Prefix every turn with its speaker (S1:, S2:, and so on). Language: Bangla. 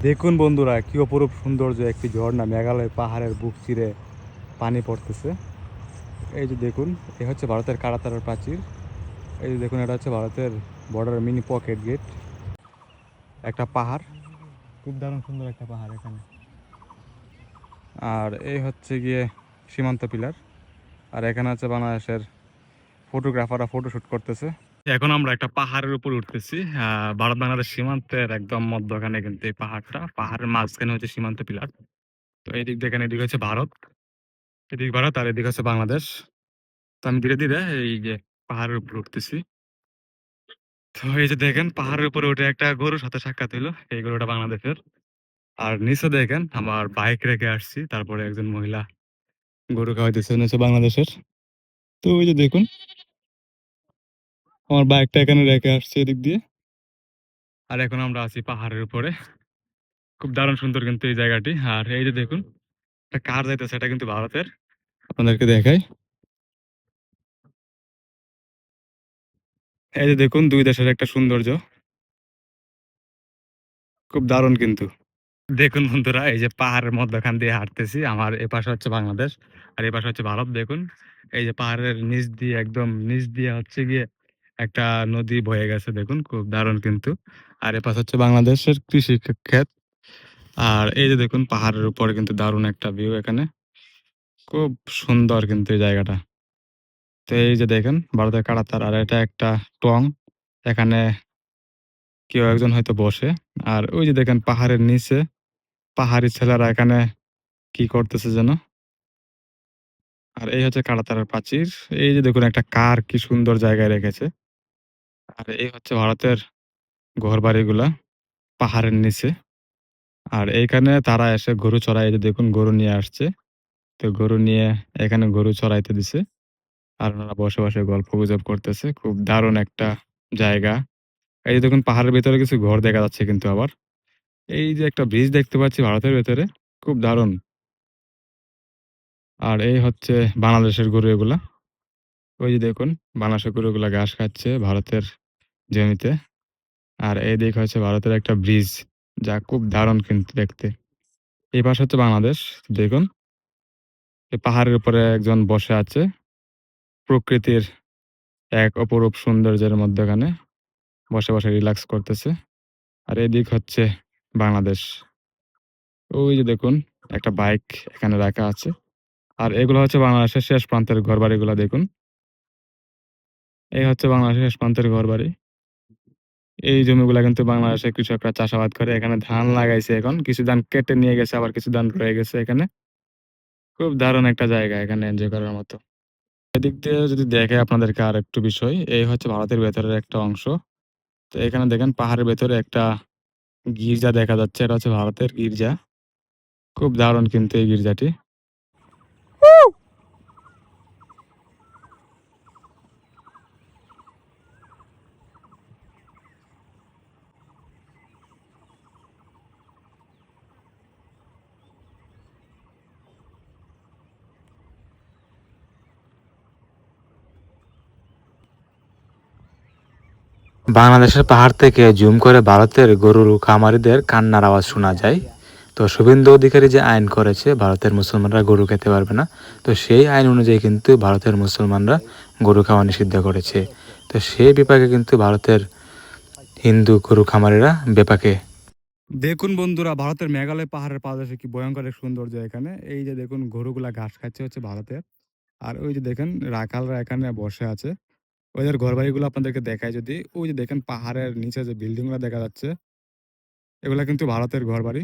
S1: দেখুন বন্ধুরা, কি অপরূপ সৌন্দর্য একটি ঝর্ণা মেঘালয় পাহাড়ের বুক চিরে পানি পড়তেছে। এই যে দেখুন, এ হচ্ছে ভারতের কাড়াতারের প্রাচীর। এই যে দেখুন, এটা হচ্ছে ভারতের বর্ডারের মিনি পকেট গেট। একটা পাহাড়, খুব দারুণ সুন্দর একটা পাহাড় এখানে। আর এই হচ্ছে গিয়ে সীমান্ত পিলার। আর এখানে আছে বাংলাদেশের ফটোগ্রাফাররা ফটোশুট করতেছে। এখন আমরা একটা পাহাড়ের উপর উঠতেছি। ভারত বাংলাদেশ সীমান্তের একদম মধ্যখানে কিন্তু এই পাহাড়টা, পাহাড়ের মাঝখানে হচ্ছে সীমান্ত পিলার। তো এই দিক দেখেন, এদিকে হচ্ছে ভারত, এদিক ভারত আর এদিকে হচ্ছে বাংলাদেশ। তো আমি ধীরে ধীরে এই যে পাহাড়ের উপর উঠতেছি। তো এই যে দেখেন, পাহাড়ের উপরে উঠে একটা গরুর সাথে সাক্ষাৎ হইলো। এই গরুটা বাংলাদেশের। আর নিচে দেখেন, আমার বাইক রেখে আসছি, তারপরে একজন মহিলা গরু খাওয়াইতেছে, উনি হচ্ছে বাংলাদেশের। তো ওই যে দেখুন, আমার বাইকটা এখানে রেখে আসছি এদিক দিয়ে। আর এখন আমরা আছি পাহাড়ের উপরে। খুব দারুণ সুন্দর কিন্তু এই জায়গাটি। আর এই যে দেখুন, একটা কার যাইতেছে, এটা কিন্তু ভারতের। আপনাদেরকে দেখাই। এই যে দেখুন, দুই দেশের একটা সৌন্দর্য, খুব দারুণ কিন্তু। দেখুন বন্ধুরা, এই যে পাহাড়ের মধ্যখান দিয়ে হাঁটতেছি, আমার এপাশে হচ্ছে বাংলাদেশ আর এপাশে হচ্ছে ভারত। দেখুন, এই যে পাহাড়ের নিচ দিয়ে, একদম নিচ দিয়ে হচ্ছে গিয়ে একটা নদী বয়ে গেছে, দেখুন খুব দারুণ কিন্তু। আর এপাশে হচ্ছে বাংলাদেশের কৃষি ক্ষেত। আর এই যে দেখুন, পাহাড়ের উপরে কিন্তু দারুণ একটা ভিউ এখানে, খুব সুন্দর কিন্তু এই জায়গাটা। তো এই যে দেখেন, ভারতের কাঁটাতার, আর এটা একটা টং, এখানে কেউ একজন হয়তো বসে। আর ওই যে দেখেন, পাহাড়ের নিচে পাহাড়ি ছেলেরা এখানে কি করতেছে যেন। আর এই হচ্ছে কাঁটাতারের প্রাচীর। এই যে দেখুন, একটা কার কি সুন্দর জায়গায় রেখেছে। আর এই হচ্ছে ভারতের ঘরবাড়িগুলা পাহাড়ের নিচে। আর এইখানে তারা এসে গরু চড়ায়। এই যে দেখুন, গরু নিয়ে আসছে। তো গরু নিয়ে এখানে গরু চড়াইতে দিছে। আর ওনারা বসে বসে গল্প গুজব করতেছে। খুব দারুণ একটা জায়গা। এই যে দেখুন, পাহাড়ের ভেতরে কিছু ঘর দেখা যাচ্ছে কিন্তু আবার। এই যে একটা ব্রিজ দেখতে পাচ্ছি ভারতের ভেতরে, খুব দারুণ। আর এই হচ্ছে বাংলাদেশের গরু এগুলা। ওই যে দেখুন, বাংলাদেশের গরুগুলা ঘাস খাচ্ছে ভারতের জমিতে। আর এইদিক হচ্ছে ভারতের একটা ব্রিজ, যা খুব দারুণ কিন্তু দেখতে। এই পাশে হচ্ছে বাংলাদেশ। দেখুন, এই পাহাড়ের উপরে একজন বসে আছে, প্রকৃতির এক অপরূপ সৌন্দর্যের মধ্যখানে বসে বসে রিল্যাক্স করতেছে। আর এদিক হচ্ছে বাংলাদেশ। ওই যে দেখুন, একটা বাইক এখানে রাখা আছে। আর এগুলো হচ্ছে বাংলাদেশের শেষ প্রান্তের ঘরবাড়িগুলা দেখুন। এই হচ্ছে বাংলাদেশের শেষ প্রান্তের ঘরবাড়ি। এই জমিগুলা কিন্তু বাংলাদেশের কৃষকরা চাষাবাদ করে। এখানে ধান লাগাইছে এখন। কিছু ধান কেটে নিয়ে গেছে, আবার কিছু ধান রয়ে গেছে এখানে। খুব দারুণ একটা জায়গা, এখানে এনজয় করার মতো। এদিক দিয়ে যদি দেখে আপনাদেরকে আরেকটু বিষয়, এই হচ্ছে ভারতের ভেতরের একটা অংশ। তো এখানে দেখেন, পাহাড়ের ভেতরে একটা গির্জা দেখা যাচ্ছে। এটা হচ্ছে ভারতের গির্জা। খুব দারুণ কিন্তু এই গির্জাটি।
S2: বাংলাদেশের পাহাড় থেকে জুম করে ভারতের গরুর খামারিদের কান্নার আওয়াজ শোনা যায়। তো শুভেন্দু অধিকারী যে আইন করেছে ভারতের মুসলমানরা গরু খেতে পারবে না, তো সেই আইন অনুযায়ী কিন্তু ভারতের মুসলমানরা গরু খাওয়া নিষিদ্ধ করেছে। তো সেই বিপাকে কিন্তু ভারতের হিন্দু গরু খামারিরা বেপাকে।
S1: দেখুন বন্ধুরা, ভারতের মেঘালয় পাহাড়ের পাদদেশে কি ভয়ঙ্কর এক সৌন্দর্য এখানে। এই যে দেখুন, গরুগুলা ঘাস খাচ্ছে হচ্ছে ভারতের। আর ওই যে দেখেন, রাখালরা এখানে বসে আছে। ওদের ঘরবাড়িগুলো আপনাদেরকে দেখায় যদি, ওই যে দেখেন পাহাড়ের নিচে যে বিল্ডিং গুলো দেখা যাচ্ছে, এগুলা কিন্তু ভারতের ঘরবাড়ি।